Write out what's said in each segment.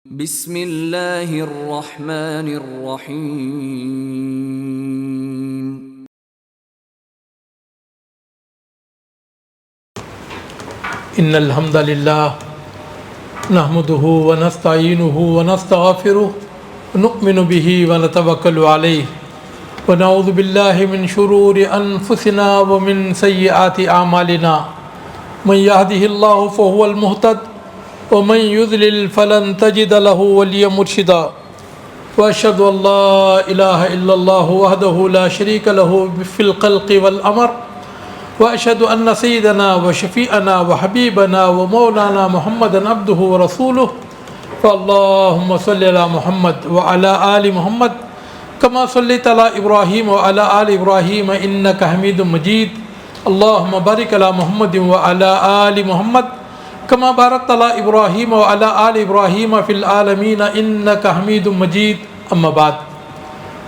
بسم اللہ الرحمن الرحیم۔ ان الحمد للہ نحمده ونستعینه ونستغفره ونؤمن به ونتوکل علیہ ونعوذ باللہ من شرور انفسنا ومن سیئات اعمالنا من يهده الله فهو المهتد ومن يضلل فلن تجد له وليا مرشدا واشهد ان لا اله الا الله وحده لا شريك له في الخلق والامر واشهد ان سيدنا وشفيعنا وحبيبنا ومولانا محمدا عبده ورسوله فاللهم صل على محمد وعلى ال محمد كما صليت على ابراهيم وعلى ال ابراهيم انك حميد مجيد اللهم بارك على محمد وعلى ال محمد كما باركت على ابراهيم وعلى ال ابراهيم في العالمين انك حميد مجيد اما بعد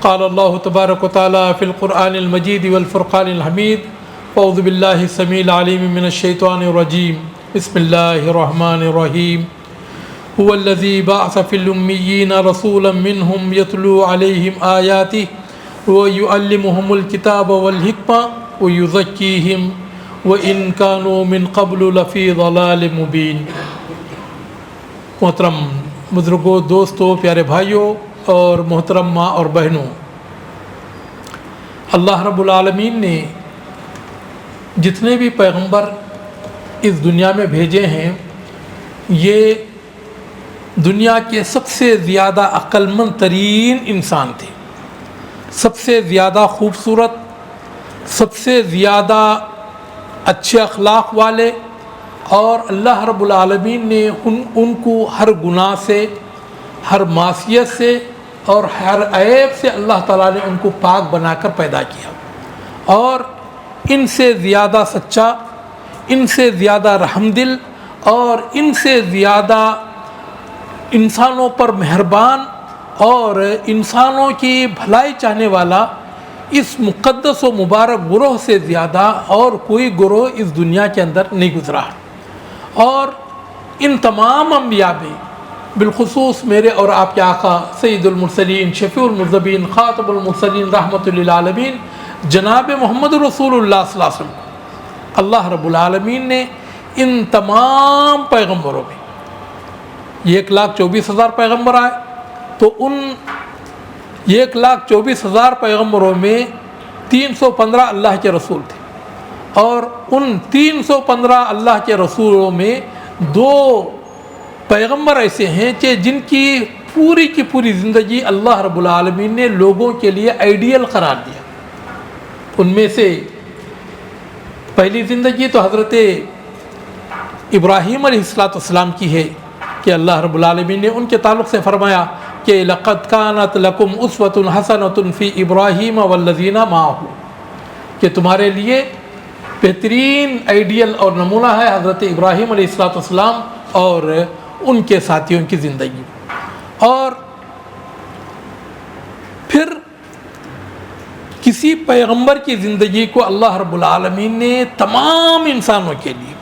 قال الله تبارك وتعالى في القرآن المجيد والفرقان الحميد اعوذ باللہ السمیع العلیم من الشیطان الرجیم بسم اللہ الرحمن الرحیم هو الذی بعث فی الامیین رسولا منہم یتلو علیہم آیاتہ ویعلمہم الکتاب والحکمہ ویزکیہم وإن كانوا من قبل لفی ضلال مبین۔ محترم بزرگوں، دوستوں، پیارے بھائیوں اور محترم ماں اور بہنوں، اللہ رب العالمین نے جتنے بھی پیغمبر اس دنیا میں بھیجے ہیں، یہ دنیا کے سب سے زیادہ عقل مند ترین انسان تھے، سب سے زیادہ خوبصورت، سب سے زیادہ اچھے اخلاق والے، اور اللہ رب العالمین نے ان کو ہر گناہ سے، ہر معصیت سے اور ہر عیب سے اللہ تعالیٰ نے ان کو پاک بنا کر پیدا کیا، اور ان سے زیادہ سچا، ان سے زیادہ رحم دل اور ان سے زیادہ انسانوں پر مہربان اور انسانوں کی بھلائی چاہنے والا اس مقدس و مبارک گروہ سے زیادہ اور کوئی گروہ اس دنیا کے اندر نہیں گزرا۔ اور ان تمام انبیاء میں بالخصوص میرے اور آپ کے آقا سید المرسلین، شفیع المذنبین، خاتم المرسلین، رحمۃ للعالمین جناب محمد رسول اللہ صلی اللہ علیہ وسلم، اللہ رب العالمین نے ان تمام پیغمبروں میں 1,24,000 پیغمبر آئے، تو ان 1,24,000 پیغمبروں میں 315 اللہ کے رسول تھے، اور ان 315 اللہ کے رسولوں میں 2 پیغمبر ایسے ہیں کہ جن کی پوری زندگی اللہ رب العالمین نے لوگوں کے لیے آئیڈیل قرار دیا۔ ان میں سے پہلی زندگی تو حضرت ابراہیم علیہ السلام کی ہے کہ اللہ رب العالمین نے ان کے تعلق سے فرمایا کہ لَقَدْ كَانَتْ لَكُمْ أُسْوَةٌ حَسَنَةٌ فِي إِبْرَاهِيمَ وَالَّذِينَ مَعَهُ، کہ تمہارے لیے بہترین آئیڈیل اور نمونہ ہے حضرت ابراہیم علیہ السلام اور ان کے ساتھیوں کی زندگی۔ اور پھر کسی پیغمبر کی زندگی کو اللہ رب العالمین نے تمام انسانوں کے لیے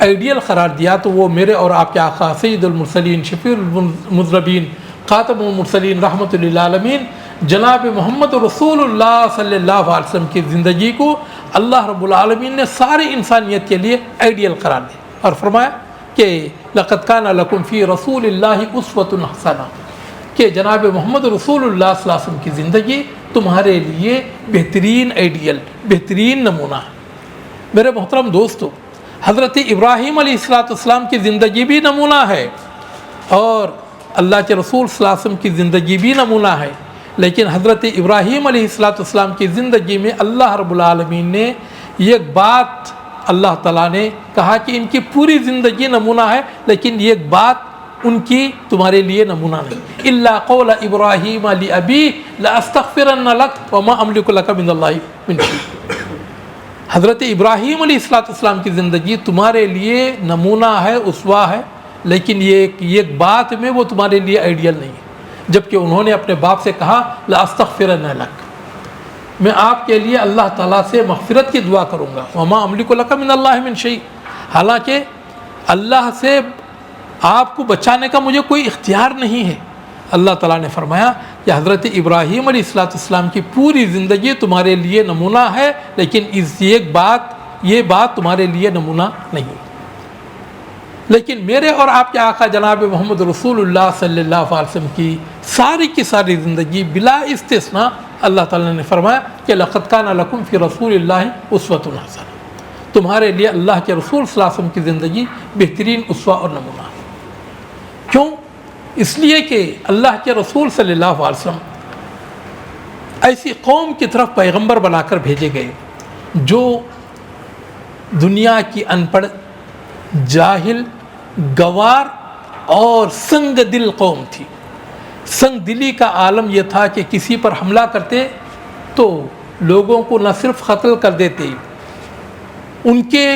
آئیڈیل قرار دیا، تو وہ میرے اور آپ کے آقا سید المرسلین، شفیع المذنبین، خاتم المرسلین، رحمۃ للعالمین جناب محمد رسول اللہ صلی اللہ علیہ وسلم کی زندگی کو اللہ رب العالمین نے ساری انسانیت کے لیے آئیڈیل قرار دیا، اور فرمایا کہ لَقَدْ كَانَ لَكُمْ فِي رَسُولِ اللَّهِ أُسْوَةٌ حَسَنَةٌ، کہ جناب محمد رسول اللہ صلی اللہ علیہ وسلم کی زندگی تمہارے لیے بہترین آئیڈیل، بہترین نمونہ ہے۔ میرے محترم دوستو، حضرت ابراہیم علیہ السلام کی زندگی بھی نمونہ ہے، اور اللہ کے رسول صلی اللہ علیہ وسلم کی زندگی بھی نمونہ ہے، لیکن حضرت ابراہیم علیہ السلام کی زندگی میں اللہ رب العالمین نے ایک بات اللہ تعالیٰ نے کہا کہ ان کی پوری زندگی نمونہ ہے، لیکن ایک بات ان کی تمہارے لیے نمونہ نہیں، الا قول ابراہیم لابیہ لاستغفرن لک وما املک لک من اللہ من شیء۔ حضرت ابراہیم علیہ السلام کی زندگی تمہارے لیے نمونہ ہے، اسوہ ہے، لیکن یہ ایک بات میں وہ تمہارے لیے آئیڈیل نہیں ہے، جبکہ انہوں نے اپنے باپ سے کہا لاستغفرن لک، میں آپ کے لیے اللہ تعالیٰ سے مغفرت کی دعا کروں گا، وما املک لک من اللہ من شیء، حالانکہ اللہ سے آپ کو بچانے کا مجھے کوئی اختیار نہیں ہے۔ اللہ تعالیٰ نے فرمایا کہ حضرت ابراہیم علیہ السلام کی پوری زندگی تمہارے لیے نمونہ ہے، لیکن یہ بات تمہارے لیے نمونہ نہیں، لیکن میرے اور آپ کے آقا جناب محمد رسول اللہ صلی اللہ علیہ وسلم کی ساری زندگی بلا استثناء اللہ تعالیٰ نے فرمایا کہ لقد کان لکم فی رسول اللہ اسوۃ حسنہ، تمہارے لیے اللہ کے رسول صلی اللہ علیہ وسلم کی زندگی بہترین اسوہ اور نمونہ ہے۔ کیوں؟ اس لیے کہ اللہ کے رسول صلی اللہ علیہ وسلم ایسی قوم کی طرف پیغمبر بنا کر بھیجے گئے جو دنیا کی ان پڑھ، جاہل، گوار اور سنگ دل قوم تھی۔ سنگ دلی کا عالم یہ تھا کہ کسی پر حملہ کرتے تو لوگوں کو نہ صرف قتل کر دیتے، ان کے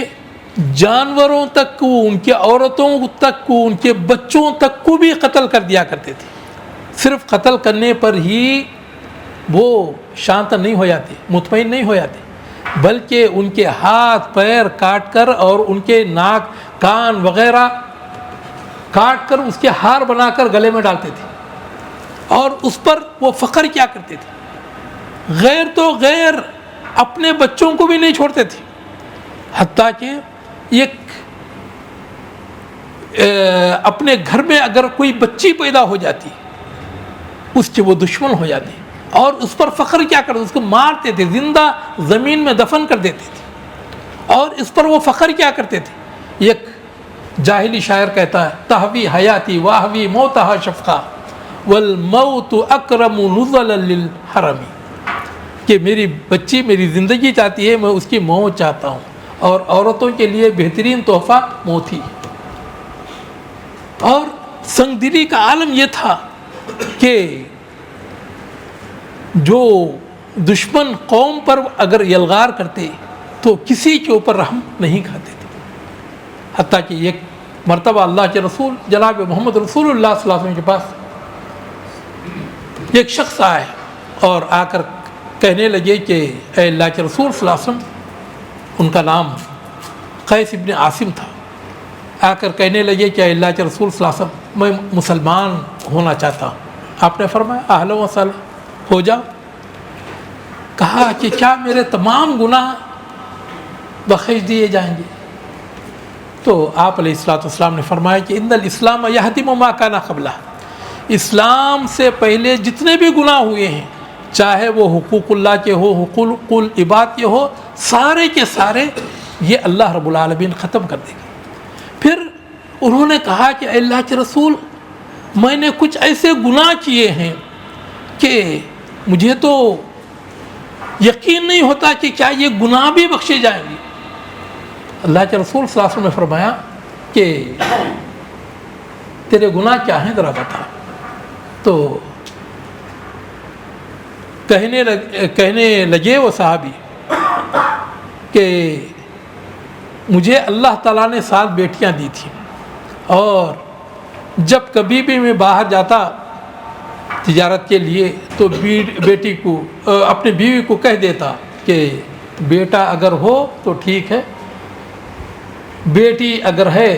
جانوروں تک کو، ان کے عورتوں تک کو، ان کے بچوں تک کو بھی قتل کر دیا کرتے تھے۔ صرف قتل کرنے پر ہی وہ شانت نہیں ہو جاتے، مطمئن نہیں ہو جاتے، بلکہ ان کے ہاتھ پیر کاٹ کر اور ان کے ناک کان وغیرہ کاٹ کر اس کے ہار بنا کر گلے میں ڈالتے تھے، اور اس پر وہ فخر کیا کرتے تھے۔ غیر تو غیر اپنے بچوں کو بھی نہیں چھوڑتے تھے، حتیٰ کہ اپنے گھر میں اگر کوئی بچی پیدا ہو جاتی اس کے وہ دشمن ہو جاتے اور اس پر فخر کیا کرتے، اس کو مارتے تھے، زندہ زمین میں دفن کر دیتے تھے، اور اس پر وہ فخر کیا کرتے تھے۔ ایک جاہلی شاعر کہتا ہے تہوی حیاتی واہوی موتہا شفقہ والموت اکرم نزلا للحرم، کہ میری بچی میری زندگی چاہتی ہے، میں اس کی موت چاہتا ہوں، اور عورتوں کے لیے بہترین تحفہ موت ہی۔ اور سنگ دلی کا عالم یہ تھا کہ جو دشمن قوم پر اگر یلغار کرتے تو کسی کے اوپر رحم نہیں کھاتے تھے، حتیٰ کہ ایک مرتبہ اللہ کے رسول جناب محمد رسول اللہ صلی اللہ علیہ وسلم کے پاس ایک شخص آئے اور آ کر کہنے لگے کہ اے اللہ کے رسول صلی اللہ علیہ وسلم، ان کا نام قیس ابن عاصم تھا، آ کر کہنے لگے کہ اے اللہ کے رسول صلی اللہ علیہ وسلم، میں مسلمان ہونا چاہتا ہوں۔ آپ نے فرمایا اہلا و سہلا، ہو جاؤ۔ کہا کہ کیا میرے تمام گناہ بخش دیے جائیں گے؟ تو آپ علیہ السلام نے فرمایا کہ ان الاسلام یہدم ما کان قبلہ، اسلام سے پہلے جتنے بھی گناہ ہوئے ہیں، چاہے وہ حقوق اللہ کے ہو، حقوق العباد کے ہو، سارے کے سارے یہ اللہ رب العالمین ختم کر دے گا۔ پھر انہوں نے کہا کہ اے اللہ کے رسول، میں نے کچھ ایسے گناہ کیے ہیں کہ مجھے تو یقین نہیں ہوتا کہ کیا یہ گناہ بھی بخشے جائیں گے۔ اللہ کے رسول صلی اللہ علیہ وسلم نے فرمایا کہ تیرے گناہ کیا ہیں ذرا بتا۔ تو کہنے لگے وہ صحابی کہ مجھے اللہ تعالیٰ نے 7 بیٹیاں دی تھیں، اور جب کبھی بھی میں باہر جاتا تجارت کے لیے تو بیٹی کو، اپنی بیوی کو کہہ دیتا کہ بیٹا اگر ہو تو ٹھیک ہے، بیٹی اگر ہے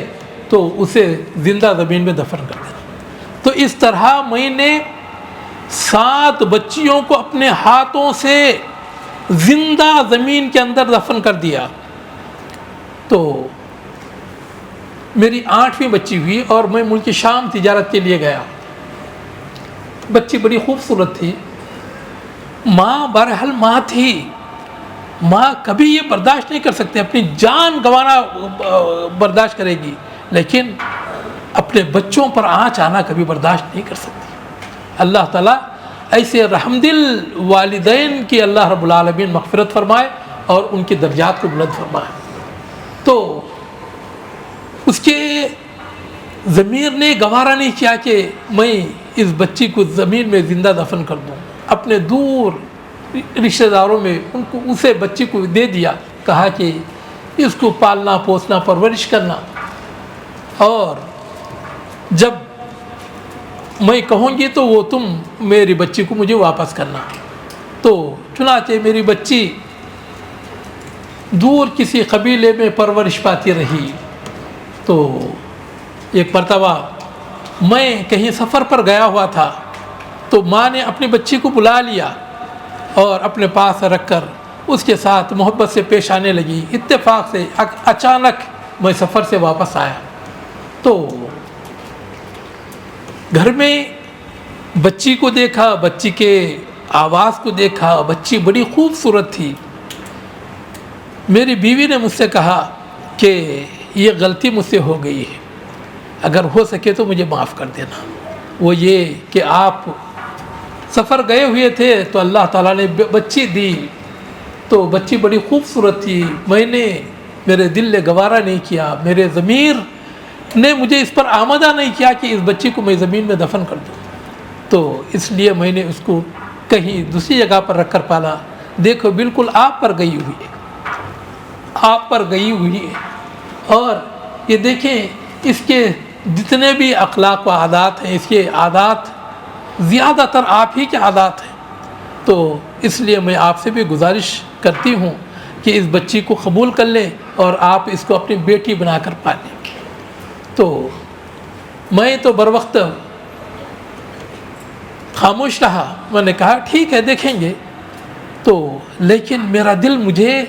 تو اسے زندہ زمین میں دفن کر دینا۔ تو اس طرح میں نے 7 بچیوں کو اپنے ہاتھوں سے زندہ زمین کے اندر دفن کر دیا۔ تو میری 8ویں بچی ہوئی اور میں ملک شام تجارت کے لیے گیا۔ بچی بڑی خوبصورت تھی، ماں بہرحال ماں تھی، ماں کبھی یہ برداشت نہیں کر سکتی، اپنی جان گنوانا برداشت کرے گی، لیکن اپنے بچوں پر آنچ آنا کبھی برداشت نہیں کر سکتی۔ اللہ تعالیٰ ایسے رحم دل والدین کی اللہ رب العالمین مغفرت فرمائے اور ان کے درجات کو بلند فرمائے۔ تو اس کے ضمیر نے گوارا نہیں کیا کہ میں اس بچی کو زمین میں زندہ دفن کر دوں، اپنے دور رشتہ داروں میں اسے بچی کو دے دیا، کہا کہ اس کو پالنا پوسنا پرورش کرنا، اور جب میں کہوں گی تو وہ تم میری بچی کو مجھے واپس کرنا۔ تو چنانچہ میری بچی دور کسی قبیلے میں پرورش پاتی رہی، تو ایک مرتبہ میں کہیں سفر پر گیا ہوا تھا، تو ماں نے اپنی بچی کو بلا لیا اور اپنے پاس رکھ کر اس کے ساتھ محبت سے پیش آنے لگی۔ اتفاق سے اچانک میں سفر سے واپس آیا تو گھر میں بچی کو دیکھا، بچی کے آواز کو دیکھا، بچی بڑی خوبصورت تھی۔ میری بیوی نے مجھ سے کہا کہ یہ غلطی مجھ سے ہو گئی ہے، اگر ہو سکے تو مجھے معاف کر دینا۔ وہ یہ کہ آپ سفر گئے ہوئے تھے تو اللہ تعالیٰ نے بچی دی، تو بچی بڑی خوبصورت تھی، میرے دل نے گوارا نہیں کیا، میرے ضمیر نے مجھے اس پر آمادہ نہیں کیا کہ اس بچی کو میں زمین میں دفن کر دوں، تو اس لیے میں نے اس کو کہیں دوسری جگہ پر رکھ کر پالا۔ دیکھو بالکل آپ پر گئی ہوئی ہے، آپ پر گئی ہوئی ہے۔ اور یہ دیکھیں اس کے جتنے بھی اخلاق و عادات ہیں، اس کے عادات زیادہ تر آپ ہی کے عادات ہیں، تو اس لیے میں آپ سے بھی گزارش کرتی ہوں کہ اس بچی کو قبول کر لیں اور آپ اس کو اپنی بیٹی بنا کر پالیں۔ تو میں تو بر وقت خاموش رہا، میں نے کہا ٹھیک ہے دیکھیں گے، تو لیکن میرا دل مجھے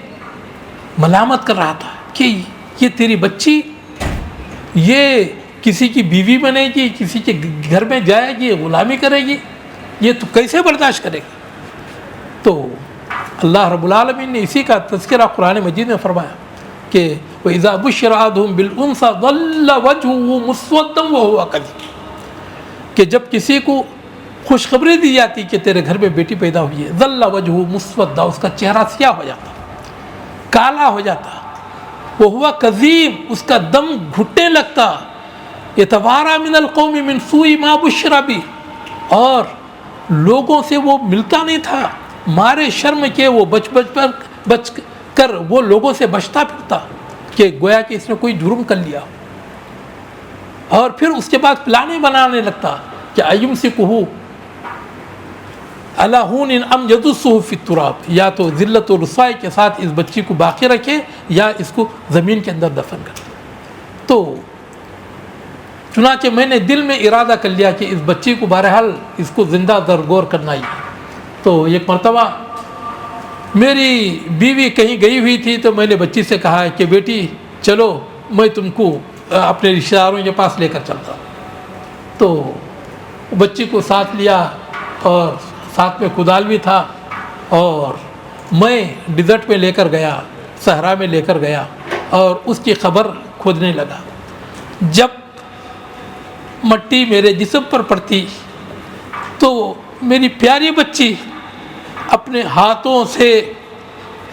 ملامت کر رہا تھا کہ یہ تیری بچی یہ کسی کی بیوی بنے گی، کسی کے گھر میں جائے گی، غلامی کرے گی، یہ تو کیسے برداشت کرے گی؟ تو اللہ رب العالمین نے اسی کا تذکرہ قرآن مجید میں فرمایا کہ وَإِذَا بُشِّرَ أَحَدُهُم بِالْأُنثىٰ ظَلَّ وَجْهُهُ مُسْوَدًّا وَهُوَ كَظِيمٌ، کہ جب کسی کو خوشخبری دی جاتی کہ تیرے گھر میں بیٹی پیدا ہوئی ہے، ظَلَّ وَجْهُهُ مُسْوَدًّا، اس کا چہرہ سیاہ ہو جاتا، کالا ہو جاتا، وَهُوَ كَظِيمٌ، اس کا دم گھٹنے لگتا، يَتَوَارَىٰ مِنَ الْقَوْمِ مِنْ سُوءِ مَا بُشِّرَ بِهِ، اور لوگوں سے وہ ملتا نہیں تھا، مارے شرم کے وہ بچ کر وہ لوگوں سے بچتا پھرتا کہ گویا کہ اس نے کوئی جرم کر لیا، اور پھر اس کے بعد پلانے بنانے لگتا کہ أَيُمْسِكُهُ عَلَىٰ هُونٍ أَمْ يَدُسُّهُ فِي التُّرَابِ، یا تو ذلت و رسوائی کے ساتھ اس بچی کو باقی رکھے یا اس کو زمین کے اندر دفن کر۔ تو چنانچہ میں نے دل میں ارادہ کر لیا کہ اس بچی کو بہرحال اس کو زندہ درگور کرنا ہی ہے۔ تو ایک مرتبہ میری بیوی کہیں گئی ہوئی تھی تو میں نے بچی سے کہا کہ بیٹی چلو میں تم کو اپنے رشتہ داروں کے پاس لے کر چلتا ہوں۔ تو بچی کو ساتھ لیا اور ساتھ میں کدال بھی تھا، اور میں ڈیزرٹ میں لے کر گیا، صحرا میں لے کر گیا اور اس کی خبر کھودنے لگا۔ جب مٹی میرے جسم پر پڑتی تو میری پیاری بچی اپنے ہاتھوں سے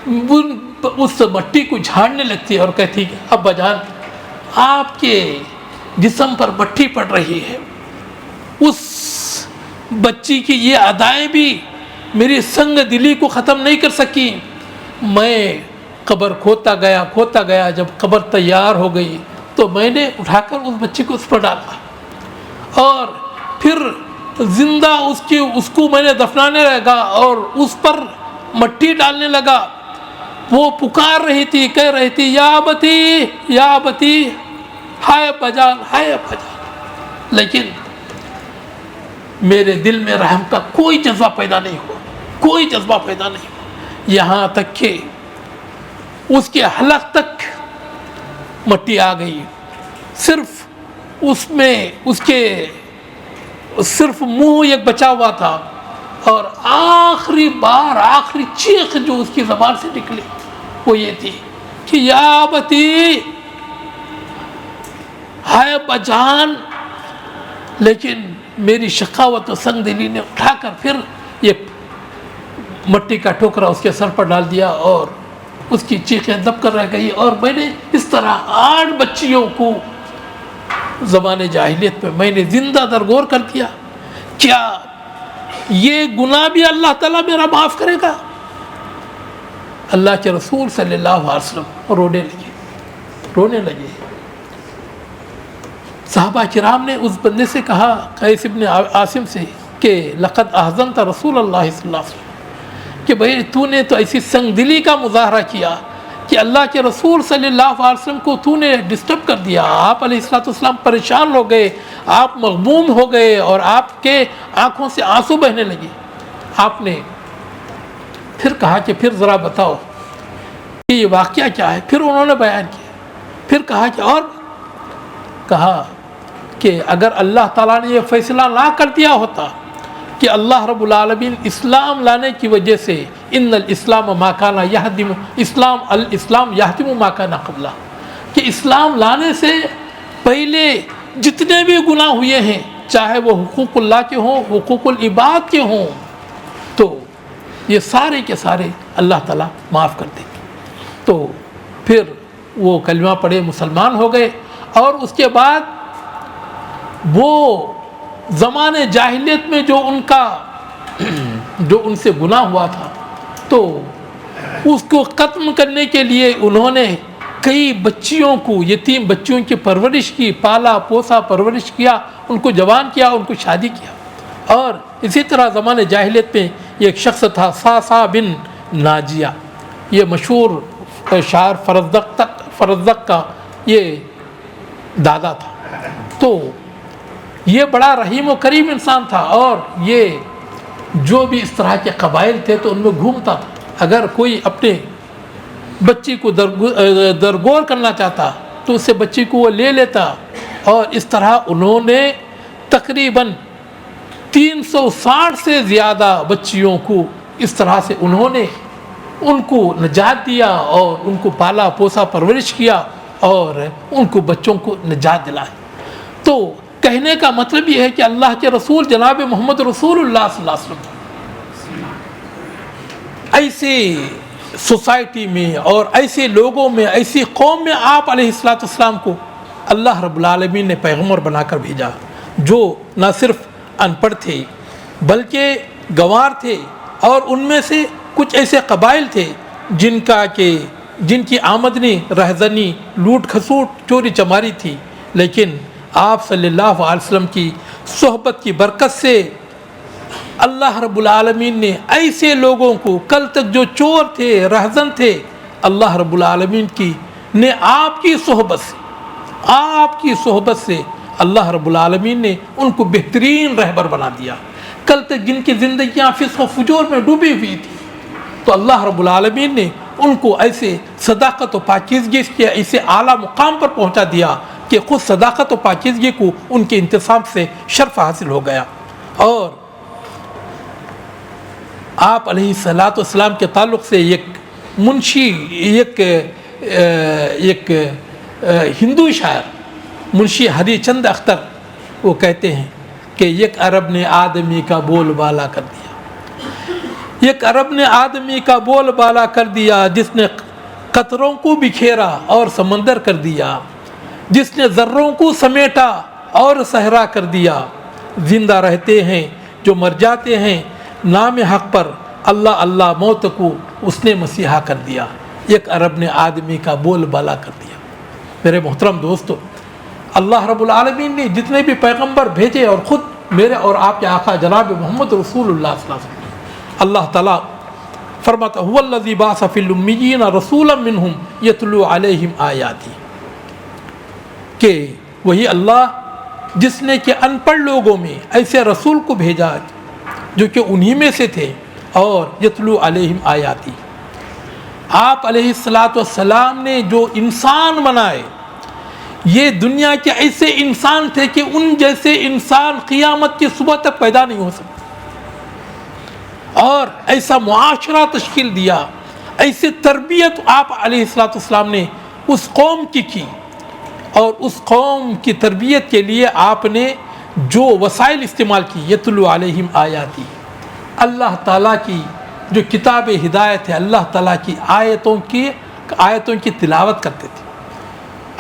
اس مٹی کو جھاڑنے لگتی اور کہتی کہ ابا جان آپ کے جسم پر مٹی پڑ رہی ہے۔ اس بچی کی یہ ادائیں بھی میری سنگ دلی کو ختم نہیں کر سکی۔ میں قبر کھودتا گیا، جب قبر تیار ہو گئی تو میں نے اٹھا کر اس بچی کو اس پر ڈالا اور پھر زندہ اس کو میں نے دفنانے لگا اور اس پر مٹی ڈالنے لگا۔ وہ پکار رہی تھی، کہہ رہی تھی یا بتی یا بتی، ہائے بجان ہائے بجان، لیکن میرے دل میں رحم کا کوئی جذبہ پیدا نہیں ہوا، یہاں تک کہ اس کے حلق تک مٹی آ گئی، صرف اس میں اس کے صرف منہ ایک بچا ہوا تھا، اور آخری چیخ جو اس کی زبان سے نکلی وہ یہ تھی کہ یا بتی، ہائے بجان۔ لیکن میری شقاوت و سنگ دلی نے اٹھا کر پھر یہ مٹی کا ٹوکرا اس کے سر پر ڈال دیا اور اس کی چیخیں دب کر رہ گئی، اور میں نے اس طرح 8 بچیوں کو زمانے جاہلیت میں نے زندہ درگور کر دیا۔ کیا یہ گناہ بھی اللہ تعالیٰ میرا معاف کرے گا؟ اللہ کے رسول صلی اللہ علیہ وسلم رونے لگے۔ صحابہ کرام نے اس بندے سے کہا، قیس ابن عاصم سے، کہ لقد احزنت رسول اللہ صلی اللہ علیہ وسلم، کہ بھئی تو نے تو ایسی سنگ دلی کا مظاہرہ کیا کہ اللہ کے رسول صلی اللہ علیہ وسلم کو تو نے ڈسٹرب کر دیا، آپ علیہ السلام پریشان ہو گئے، آپ مغموم ہو گئے اور آپ کے آنکھوں سے آنسو بہنے لگے۔ آپ نے پھر کہا کہ پھر ذرا بتاؤ کہ یہ واقعہ کیا ہے۔ پھر انہوں نے بیان کیا، پھر کہا کہ اور کہا کہ اگر اللہ تعالیٰ نے یہ فیصلہ نہ کر دیا ہوتا کہ اللہ رب العالمین اسلام لانے کی وجہ سے ان الاسلام ما کان یہدم الاسلام یہدم ما کان قبلہ، کہ اسلام لانے سے پہلے جتنے بھی گناہ ہوئے ہیں، چاہے وہ حقوق اللہ کے ہوں، حقوق العباد کے ہوں، تو یہ سارے کے سارے اللہ تعالیٰ معاف کر دیں گے۔ تو پھر وہ کلمہ پڑھے مسلمان ہو گئے، اور اس کے بعد وہ زمانے جاہلیت میں جو ان سے گناہ ہوا تھا، تو اس کو ختم کرنے کے لیے انہوں نے کئی بچیوں کو، یتیم بچیوں کی پرورش کی، پالا پوسا پرورش کیا، ان کو جوان کیا، ان کو شادی کیا۔ اور اسی طرح زمانے جاہلیت میں ایک شخص تھا ساسا بن ناجیہ، یہ مشہور شاعر فرزدق کا یہ دادا تھا۔ تو یہ بڑا رحیم و کریم انسان تھا، اور یہ جو بھی اس طرح کے قبائل تھے تو ان میں گھومتا تھا۔ اگر کوئی اپنے بچی کو درگور کرنا چاہتا تو اس سے بچی کو وہ لے لیتا، اور اس طرح انہوں نے تقریباً 360 سے زیادہ بچیوں کو اس طرح سے انہوں نے ان کو نجات دیا، اور ان کو پالا پوسا پرورش کیا، اور ان کو بچوں کو نجات دلائی۔ تو کہنے کا مطلب یہ ہے کہ اللہ کے رسول جناب محمد رسول اللہ صلی اللہ علیہ وسلم ایسے سوسائٹی میں اور ایسے لوگوں میں، ایسی قوم میں آپ علیہ السلام کو اللہ رب العالمین نے پیغمبر بنا کر بھیجا، جو نہ صرف ان پڑھ تھے بلکہ گنوار تھے، اور ان میں سے کچھ ایسے قبائل تھے جن کی آمدنی رہزنی، لوٹ کھسوٹ، چوری چماری تھی، لیکن آپ صلی اللہ علیہ وسلم کی صحبت کی برکت سے اللہ رب العالمین نے ایسے لوگوں کو، کل تک جو چور تھے، رہزن تھے، اللہ رب العالمین نے آپ کی صحبت سے اللہ رب العالمین نے ان کو بہترین رہبر بنا دیا۔ کل تک جن کی زندگیاں فسق و فجور میں ڈوبی ہوئی تھی، تو اللہ رب العالمین نے ان کو ایسے صداقت و پاکیزگی کے ایسے اعلیٰ مقام پر پہنچا دیا کہ خود صداقت و پاکیزگی کو ان کے انتصاب سے شرف حاصل ہو گیا۔ اور آپ علیہ السلام کے تعلق سے ایک منشی، ایک ہندو شاعر منشی ہری چند اختر، وہ کہتے ہیں کہ ایک عرب نے آدمی کا بول بالا کر دیا، ایک عرب نے آدمی کا بول بالا کر دیا، جس نے قطروں کو بکھیرا اور سمندر کر دیا، جس نے ذروں کو سمیٹا اور صحرا کر دیا، زندہ رہتے ہیں جو مر جاتے ہیں نام حق پر، اللہ اللہ موت کو اس نے مسیحا کر دیا، ایک عرب نے آدمی کا بول بالا کر دیا۔ میرے محترم دوستو، اللہ رب العالمین نے جتنے بھی پیغمبر بھیجے، اور خود میرے اور آپ کے آقا جناب محمد رسول اللہ صلی اللہ علیہ وسلم، اللہ تعالیٰ فرماتا هو الذی بعث فی الامیین رسولا منہم یتلو علیہم آیاتی، کہ وہی اللہ جس نے کہ ان پڑھ لوگوں میں ایسے رسول کو بھیجا جو کہ انہی میں سے تھے، اور یتلو علیہم آیاتی، آپ علیہ السلام نے جو انسان بنائے، یہ دنیا کے ایسے انسان تھے کہ ان جیسے انسان قیامت کی صبح تک پیدا نہیں ہو سکتے، اور ایسا معاشرہ تشکیل دیا، ایسی تربیت آپ علیہ السلام نے اس قوم کی، اور اس قوم کی تربیت کے لیے آپ نے جو وسائل استعمال کی، یتلو علیہم آیاتی، اللہ تعالیٰ کی جو کتاب ہدایت ہے، اللہ تعالیٰ کی آیتوں کی تلاوت کرتے تھے،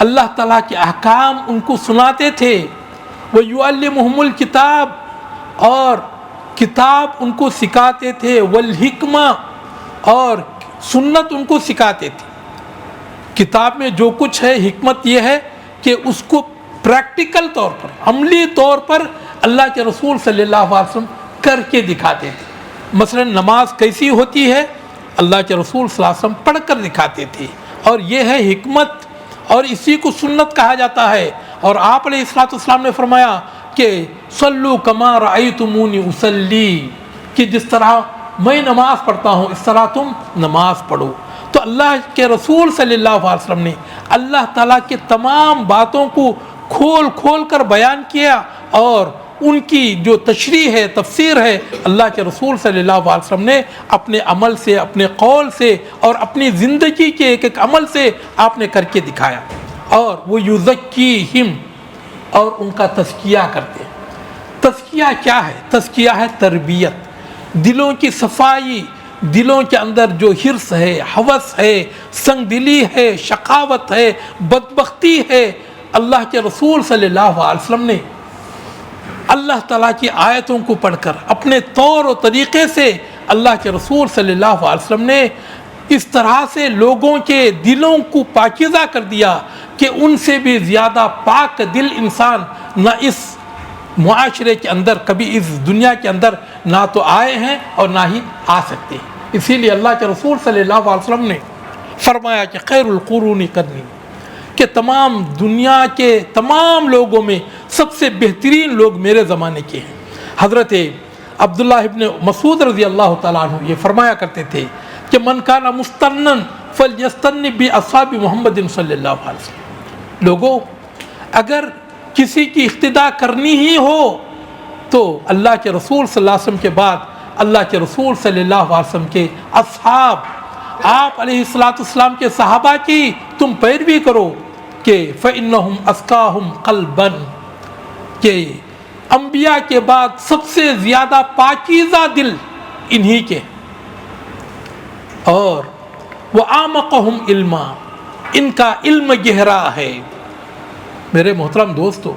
اللہ تعالیٰ کے احکام ان کو سناتے تھے، وَيُعَلِّمُهُمُ الْكِتَابَ، اور کتاب ان کو سکھاتے تھے، والحکمہ، اور سنت ان کو سکھاتے تھے۔ کتاب میں جو کچھ ہے، حکمت یہ ہے کہ اس کو پریکٹیکل طور پر، عملی طور پر اللہ کے رسول صلی اللہ علیہ وسلم کر کے دکھاتے تھے۔ مثلا نماز کیسی ہوتی ہے، اللہ کے رسول صلی اللہ علیہ وسلم پڑھ کر دکھاتے تھے، اور یہ ہے حکمت، اور اسی کو سنت کہا جاتا ہے۔ اور آپ علیہ الصلوۃ والسلام نے فرمایا کہ صلو کما رأیتمونی اصلی، کہ جس طرح میں نماز پڑھتا ہوں اس طرح تم نماز پڑھو۔ تو اللہ کے رسول صلی اللہ علیہ وسلم نے اللہ تعالیٰ کے تمام باتوں کو کھول کھول کر بیان کیا، اور ان کی جو تشریح ہے، تفسیر ہے، اللہ کے رسول صلی اللہ علیہ وسلم نے اپنے عمل سے، اپنے قول سے، اور اپنی زندگی کے ایک ایک عمل سے آپ نے کر کے دکھایا۔ اور وہ یزکیہم، اور ان کا تزکیہ کرتے ہیں۔ تزکیہ کیا ہے؟ تزکیہ ہے تربیت، دلوں کی صفائی، دلوں کے اندر جو حرص ہے، ہوس ہے، سنگ دلی ہے، شقاوت ہے، بدبختی ہے۔ اللہ کے رسول صلی اللہ علیہ وسلم نے اللہ تعالیٰ کی آیتوں کو پڑھ کر اپنے طور و طریقے سے اللہ کے رسول صلی اللہ علیہ وسلم نے اس طرح سے لوگوں کے دلوں کو پاکیزہ کر دیا کہ ان سے بھی زیادہ پاک دل انسان نہ اس معاشرے کے اندر، کبھی اس دنیا کے اندر نہ تو آئے ہیں اور نہ ہی آ سکتے ہیں۔ اسی لیے اللہ کے رسول صلی اللہ علیہ وسلم نے فرمایا کہ خیر القرون قرنی، کہ تمام دنیا کے تمام لوگوں میں سب سے بہترین لوگ میرے زمانے کے ہیں۔ حضرت عبداللہ ابن مسعود رضی اللہ تعالیٰ عنہ یہ فرمایا کرتے تھے کہ من کان مستنن فلیستن باصحاب محمد صلی اللہ علیہ وسلم، لوگوں اگر کسی کی اقتداء کرنی ہی ہو تو اللہ کے رسول صلی اللہ علیہ وسلم کے بعد اللہ کے رسول صلی اللہ علیہ وسلم کے اصحاب، آپ علیہ السلام کے صحابہ کی تم پیروی کرو، کہ فَإِنَّهُمْ أَزْكَاهُمْ قَلْبًا، کہ انبیاء کے بعد سب سے زیادہ پاکیزہ دل انہی کے، اور وَأَعْمَقَهُمْ عِلْمًا، ان کا علم گہرا ہے۔ میرے محترم دوستو،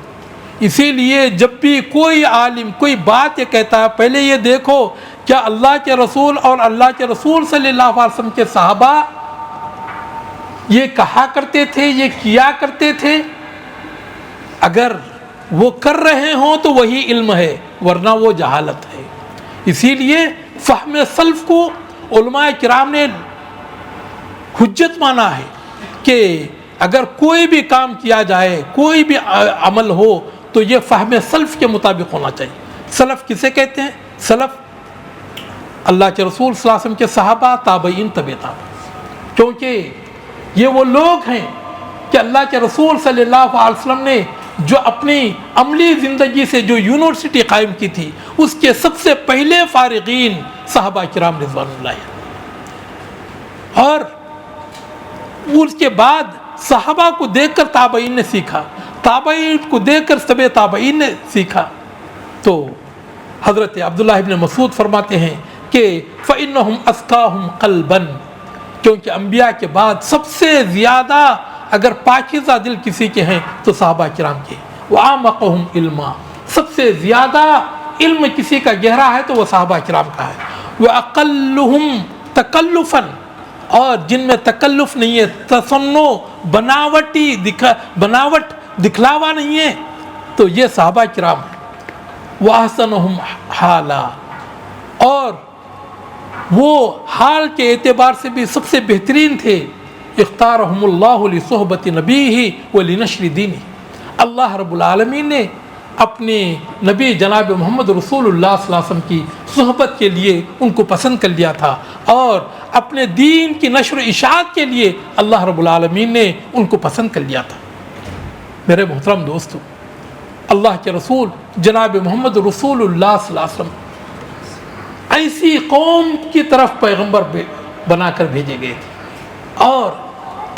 اسی لیے جب بھی کوئی عالم کوئی بات یہ کہتا ہے، پہلے یہ دیکھو کیا اللہ کے رسول اور اللہ کے رسول صلی اللہ علیہ وسلم کے صحابہ یہ کہا کرتے تھے، یہ کیا کرتے تھے؟ اگر وہ کر رہے ہوں تو وہی علم ہے، ورنہ وہ جہالت ہے۔ اسی لیے فہم سلف کو علماء کرام نے حجت مانا ہے کہ اگر کوئی بھی کام کیا جائے، کوئی بھی عمل ہو تو یہ فہم سلف کے مطابق ہونا چاہیے۔ سلف کسے کہتے ہیں؟ سلف اللہ کے رسول صلی اللہ علیہ وسلم کے صحابہ، تابعین، تبع تابعین، کیونکہ یہ وہ لوگ ہیں کہ اللہ کے رسول صلی اللہ علیہ وسلم نے جو اپنی عملی زندگی سے جو یونیورسٹی قائم کی تھی، اس کے سب سے پہلے فارغین صحابہ کرام رضوان اللہ، اور اس کے بعد صحابہ کو دیکھ کر تابعین نے سیکھا، تابعین کو دیکھ کر تبع تابعین نے سیکھا۔ تو حضرت عبداللہ ابن مسعود فرماتے ہیں کہ فَإِنَّهُمْ أَزْكَاهُمْ قَلْبًا، کیونکہ انبیاء کے بعد سب سے زیادہ اگر پاکیزہ دل کسی کے ہیں تو صحابہ کرام کے، وَأَعْمَقَهُمْ عِلْمًا، سب سے زیادہ علم کسی کا گہرا ہے تو وہ صحابہ کرام کا ہے، وَأَقَلُّهُمْ تَكَلُّفًا، اور جن میں تکلف نہیں ہے، تصنع، بناوٹ، دکھلاوا نہیں ہے، تو یہ صحابہ کرام ہیں۔ وَأَحْسَنُهُمْ حَالًا، اور وہ حال کے اعتبار سے بھی سب سے بہترین تھے۔ اختارہم اللہ لصحبت نبیہ ولنشر دینہ، اللہ رب العالمین نے اپنے نبی جناب محمد رسول اللہ صلی اللہ علیہ وسلم کی صحبت کے لیے ان کو پسند کر لیا تھا، اور اپنے دین کی نشر و اشاعت کے لیے اللہ رب العالمین نے ان کو پسند کر لیا تھا۔ میرے محترم دوستو، اللہ کے رسول جناب محمد رسول اللہ صلی اللہ علیہ وسلم ایسی قوم کی طرف پیغمبر بنا کر بھیجے گئے تھے، اور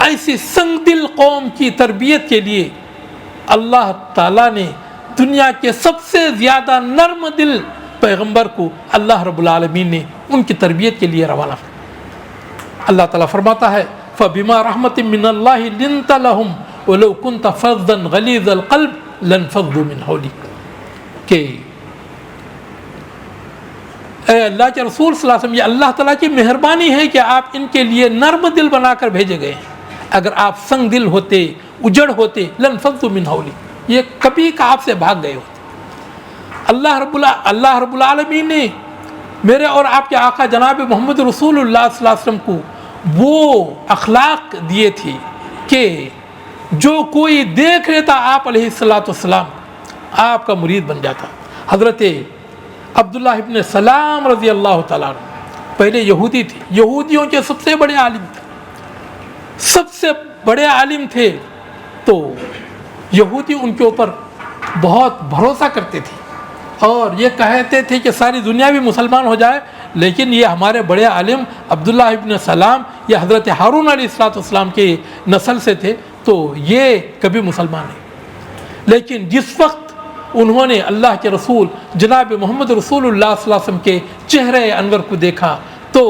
ایسی سنگ دل قوم کی تربیت کے لیے اللہ تعالیٰ نے دنیا کے سب سے زیادہ نرم دل پیغمبر کو اللہ رب العالمین نے ان کی تربیت کے لیے روانہ فرمایا۔ اللہ تعالیٰ فرماتا ہے فَبِمَا رَحْمَةٍ مِّنَ اللَّهِ لِنْتَ لَهُمْ وَلَوْ كُنْتَ فَظًّا غَلِيظَ الْقَلْبِ لَانفَضُّوا مِنْ حَوْلِكَ، کہ اے اللہ کے رسول صلی اللہ علیہ وسلم، یہ اللہ تعالیٰ کی مہربانی ہے کہ آپ ان کے لیے نرم دل بنا کر بھیجے گئے ہیں۔ اگر آپ سنگ دل ہوتے، اجڑ ہوتے، لانفضوا من حولک، یہ کبھی کا آپ سے بھاگ گئے ہوتے۔ اللہ رب العالمین نے میرے اور آپ کے آقا جناب محمد رسول اللہ صلی اللہ علیہ وسلم کو وہ اخلاق دیے تھے کہ جو کوئی دیکھ لیتا آپ علیہ السلام آپ کا مرید بن جاتا. حضرت عبداللہ ابن سلام رضی اللہ تعالیٰ عنہ پہلے یہودی تھے, یہودیوں کے سب سے بڑے عالم تھے, سب سے بڑے عالم تھے. تو یہودی ان کے اوپر بہت بھروسہ کرتے تھے اور یہ کہتے تھے کہ ساری دنیا بھی مسلمان ہو جائے, لیکن یہ ہمارے بڑے عالم عبداللہ ابن سلام یا حضرت ہارون علیہ السلام کے نسل سے تھے, تو یہ کبھی مسلمان نہیں. لیکن جس وقت انہوں نے اللہ کے رسول جناب محمد رسول اللہ صلی اللہ علیہ وسلم کے چہرے انور کو دیکھا تو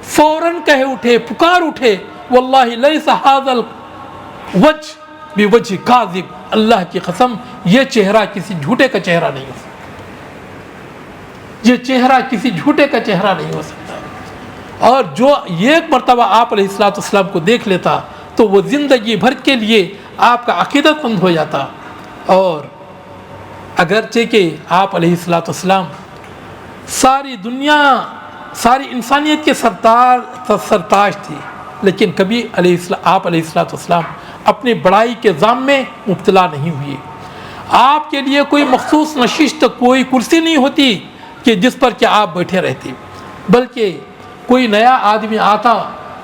فوراً کہہ اٹھے, پکار اٹھے, واللہ لیس ھذا الوجہ بوجہ کاذب, اللہ کی قسم یہ چہرہ کسی جھوٹے کا چہرہ نہیں ہو سکتا, یہ چہرہ کسی جھوٹے کا چہرہ نہیں ہو سکتا. اور جو ایک مرتبہ آپ علیہ السلام کو دیکھ لیتا تو وہ زندگی بھر کے لیے آپ کا عقیدت مند ہو جاتا. اور اگرچہ کہ آپ علیہ السلام ساری دنیا, ساری انسانیت کے سرتاج تھے, لیکن کبھی آپ علیہ السلام اپنی بڑائی کے ظام میں مبتلا نہیں ہوئے. آپ کے لیے کوئی مخصوص نشست, کوئی کرسی نہیں ہوتی کہ جس پر کہ آپ بیٹھے رہتے, بلکہ کوئی نیا آدمی آتا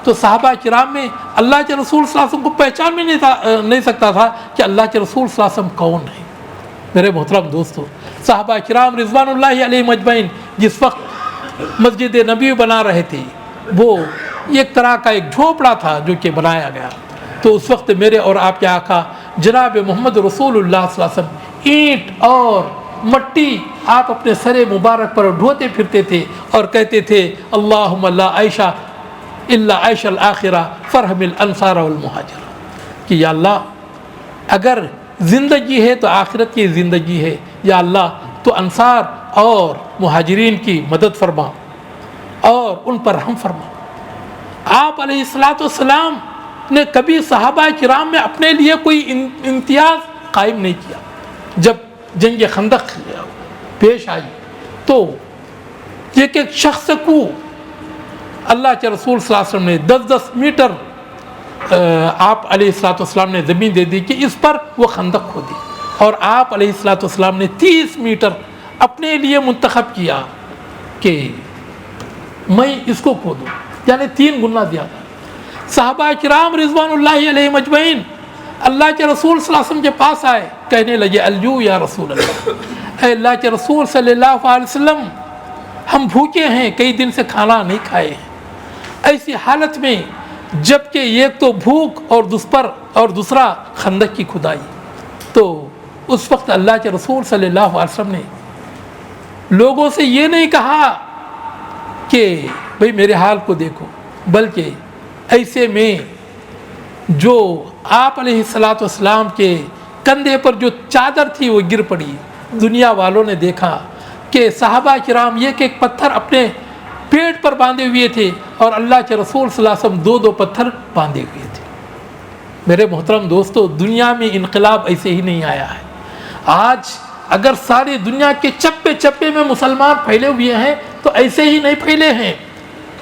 تو صحابہ کرام میں اللہ کے رسول صلی اللہ علیہ وسلم کو پہچان بھی نہیں سکتا تھا کہ اللہ کے رسول صلی اللہ علیہ وسلم کون ہے. میرے محترم دوستو, صحابہ کرام رضوان اللہ علیہم اجمعین جس وقت مسجد نبی بنا رہے تھے, وہ ایک طرح کا ایک جھوپڑا تھا جو کہ بنایا گیا. تو اس وقت میرے اور آپ کے آقا جناب محمد رسول اللہ صلی اللہ علیہ وسلم اینٹ اور مٹی آپ اپنے سر مبارک پر ڈھوتے پھرتے تھے اور کہتے تھے اللہم لا عیشہ الا عیش الآخرہ فرحم الانصار والمہاجر, کہ یا اللہ اگر زندگی ہے تو آخرت کی زندگی ہے, یا اللہ تو انصار اور مہاجرین کی مدد فرما اور ان پر رحم فرما. آپ علیہ السلام نے کبھی صحابہ کرام میں اپنے لیے کوئی امتیاز قائم نہیں کیا. جب جنگ خندق پیش آئی تو ایک ایک شخص کو اللہ کے رسول صلی اللہ علیہ وسلم نے 10-10 میٹر آپ علیہ السلام نے زمین دے دی کہ اس پر وہ خندق کھودی, اور آپ علیہ السلام نے 30 میٹر اپنے لیے منتخب کیا کہ میں اس کو کھودوں, یعنی 3 گنا دیا تھا. صحابہ کرام رضوان اللہ علیہم اجمعین اللہ کے رسول صلی اللہ علیہ وسلم کے پاس آئے, کہنے لگے الجو یا رسول اللہ, اے اللہ کے رسول صلی اللہ علیہ وسلم ہم بھوکے ہیں, کئی دن سے کھانا نہیں کھائے ہیں. ایسی حالت میں جب کہ ایک تو بھوک اور دوسرا خندق کی کھدائی, تو اس وقت اللہ کے رسول صلی اللہ علیہ وسلم نے لوگوں سے یہ نہیں کہا کہ بھئی میرے حال کو دیکھو, بلکہ ایسے میں جو آپ علیہ السلام کے کندھے پر جو چادر تھی وہ گر پڑی. دنیا والوں نے دیکھا کہ صحابہ کرام ایک ایک پتھر اپنے پیٹ پر باندھے ہوئے تھے اور اللہ کے رسول صلی اللہ علیہ وسلم 2-2 پتھر باندھے ہوئے تھے. میرے محترم دوستو, دنیا میں انقلاب ایسے ہی نہیں آیا ہے. آج اگر ساری دنیا کے چپے چپے میں مسلمان پھیلے ہوئے ہیں تو ایسے ہی نہیں پھیلے ہیں,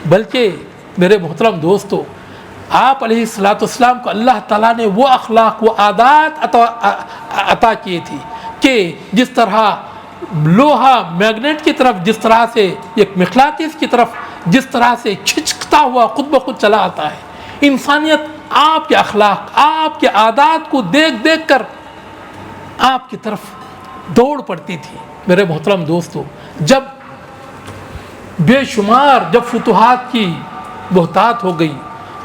بلکہ میرے محترم دوستو آپ علیہ السلام کو اللہ تعالیٰ نے وہ اخلاق, وہ عادات عطا کیے تھی کہ جس طرح لوہا میگنیٹ کی طرف جس طرح سے ایک مقناطیس کی طرف جس طرح سے کھنچتا ہوا خود بخود چلا آتا ہے, انسانیت آپ کے اخلاق, آپ کے عادات کو دیکھ دیکھ کر آپ کی طرف دوڑ پڑتی تھی. میرے محترم دوستو, جب بے شمار جب فتوحات کی بہتات ہو گئی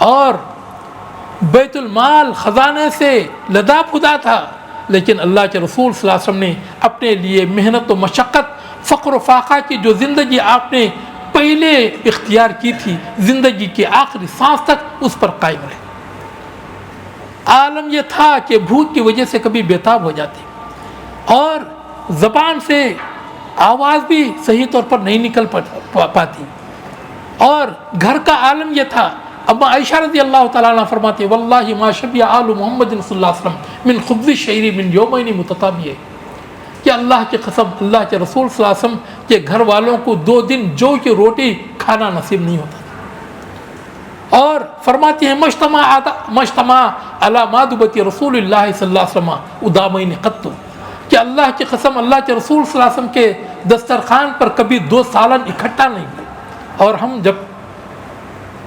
اور بیت المال خزانے سے لدا پھدا تھا, لیکن اللہ کے رسول صلی اللہ علیہ وسلم نے اپنے لیے محنت و مشقت, فقر و فاقہ کی جو زندگی آپ نے پہلے اختیار کی تھی, زندگی کے آخری سانس تک اس پر قائم رہے. عالم یہ تھا کہ بھوک کی وجہ سے کبھی بیتاب ہو جاتی اور زبان سے آواز بھی صحیح طور پر نہیں نکل پاتی, اور گھر کا عالم یہ تھا. اما عائشہ رضی اللہ تعالیٰ عنہ فرماتی ہے واللہ ما شبع آل محمد صلی اللہ علیہ وسلم من خبز الشعیر من یومین متتابعین, کہ اللہ کی قسم اللہ کے رسول صلی اللہ علیہ وسلم کے گھر والوں کو 2 دن جو کی روٹی کھانا نصیب نہیں ہوتا تھا. اور فرماتی ہیں مجتمع علی مادبۃ رسول اللہ صلی اللہ علیہ وسلم ادامین قط، کہ اللہ کی قسم اللہ کے رسول صلی اللہ علیہ وسلم کے دسترخوان پر کبھی 2 سالن اکٹھا نہیں ہوئے، اور ہم جب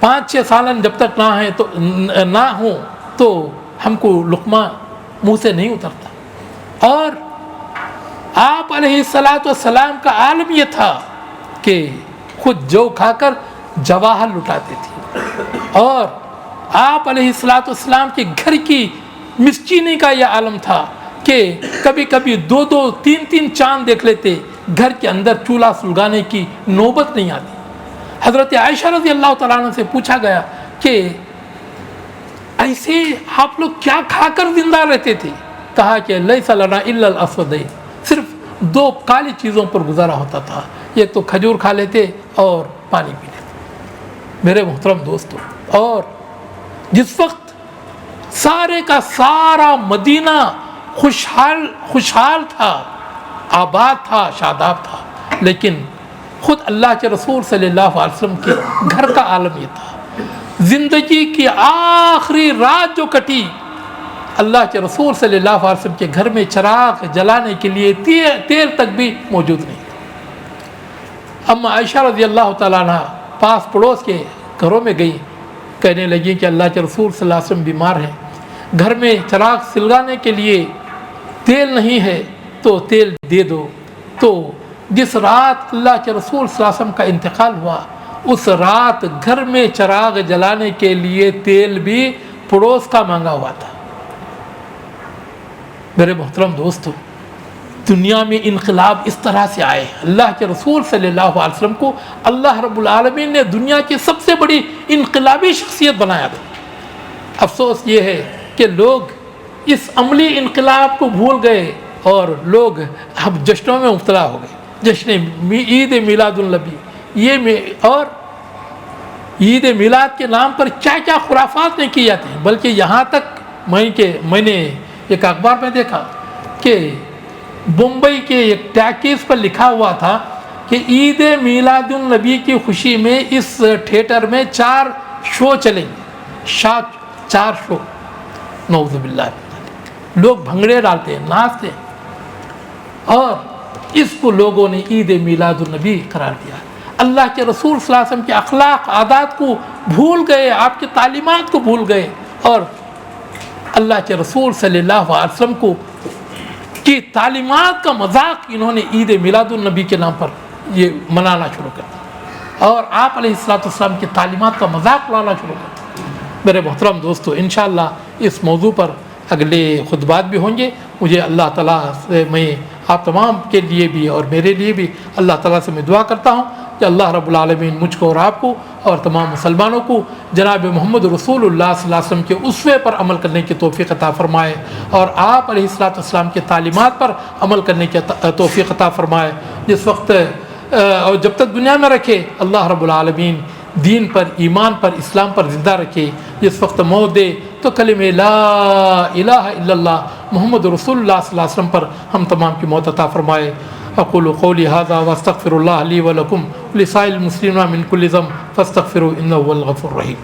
5-6 سالن جب تک نہ ہوں تو ہم کو لقمہ منہ سے نہیں اترتا۔ اور آپ علیہ الصلاۃ والسلام کا عالم یہ تھا کہ خود جو کھا کر جواہر لٹاتے تھے، اور آپ علیہ الصلاۃ والسلام کے گھر کی مسکینی کا یہ عالم تھا کہ کبھی کبھی 2-3 چاند دیکھ لیتے، گھر کے اندر چولہا سلگانے کی نوبت نہیں آتی۔ حضرت عائشہ رضی اللہ تعالیٰ عنہ سے پوچھا گیا کہ ایسے آپ لوگ کیا کھا کر زندہ رہتے تھے؟ کہا کہ لیس لنا الا الاسودین، صرف 2 کالی چیزوں پر گزارا ہوتا تھا، ایک تو کھجور کھا لیتے اور پانی پی لیتے۔ میرے محترم دوستو، اور جس وقت سارے کا سارا مدینہ خوشحال تھا، آباد تھا، شاداب تھا، لیکن خود اللہ کے رسول صلی اللہ علیہ وسلم کے گھر کا عالم یہ تھا۔ زندگی کی آخری رات جو کٹی، اللہ کے رسول صلی اللہ علیہ وسلم کے گھر میں چراغ جلانے کے لیے تیل تک بھی موجود نہیں تھا۔ اما عائشہ رضی اللہ تعالیٰ عنہ پاس پڑوس کے گھروں میں گئی، کہنے لگی کہ اللہ کے رسول صلی اللہ علیہ وسلم بیمار ہیں، گھر میں چراغ سلگانے کے لیے تیل نہیں ہے تو تیل دے دو۔ تو جس رات اللہ کے رسول صلی اللہ علیہ وسلم کا انتقال ہوا، اس رات گھر میں چراغ جلانے کے لیے تیل بھی پڑوس کا مانگا ہوا تھا۔ میرے محترم دوستو، دنیا میں انقلاب اس طرح سے آئے۔ اللہ کے رسول صلی اللہ علیہ وسلم کو اللہ رب العالمین نے دنیا کی سب سے بڑی انقلابی شخصیت بنایا تھا۔ افسوس یہ ہے کہ لوگ اس عملی انقلاب کو بھول گئے اور لوگ اب جشنوں میں مبتلا ہو گئے۔ جشن عید میلاد النبی، اور عید میلاد کے نام پر کیا کیا خرافات نہیں کی جاتی ہیں، بلکہ یہاں تک میں نے ایک اخبار میں دیکھا کہ بمبئی کے ایک ٹیکس پر لکھا ہوا تھا کہ عید میلاد النبی کی خوشی میں اس تھیٹر میں 4 شو چلیں گے، 4 شو۔ نعوذ باللہ، لوگ بھنگڑے ڈالتے ہیں، ناچتے ہیں، اور اس کو لوگوں نے عید میلاد النبی قرار دیا۔ اللہ کے رسول صلی اللہ علیہ وسلم کے اخلاق عادات کو بھول گئے، آپ کی تعلیمات کو بھول گئے، اور اللہ کے رسول صلی اللہ علیہ وسلم کی تعلیمات کا مذاق انہوں نے عید میلاد النبی کے نام پر یہ منانا شروع کر دیا، اور آپ علیہ السلام کی تعلیمات کا مذاق اڑانا شروع کر دیا۔ میرے محترم دوستو، انشاءاللہ اس موضوع پر اگلے خطبات بھی ہوں گے۔ مجھے اللہ تعالیٰ سے، میں آپ تمام کے لیے بھی اور میرے لیے بھی اللہ تعالیٰ سے میں دعا کرتا ہوں کہ اللہ رب العالمین مجھ کو اور آپ کو اور تمام مسلمانوں کو جناب محمد رسول اللہ صلی اللہ علیہ وسلم کے اسوے پر عمل کرنے کی توفیق عطا فرمائے، اور آپ علیہ السلام کے تعلیمات پر عمل کرنے کی توفیق عطا فرمائے۔ جس وقت اور جب تک دنیا میں رکھے، اللہ رب العالمین دین پر، ایمان پر، اسلام پر زندہ رکھے۔ جس وقت موت دے تو کلمہ لا الہ الا اللہ محمد رسول اللہ صلی اللہ علیہ وسلم پر ہم تمام کی موت عطا فرمائے۔ اقول قولی ھذا واستغفر اللہ لی ولکم ولسائر المسلمین من کل ذنب فاستغفروا انہ هو الغفور الرحیم۔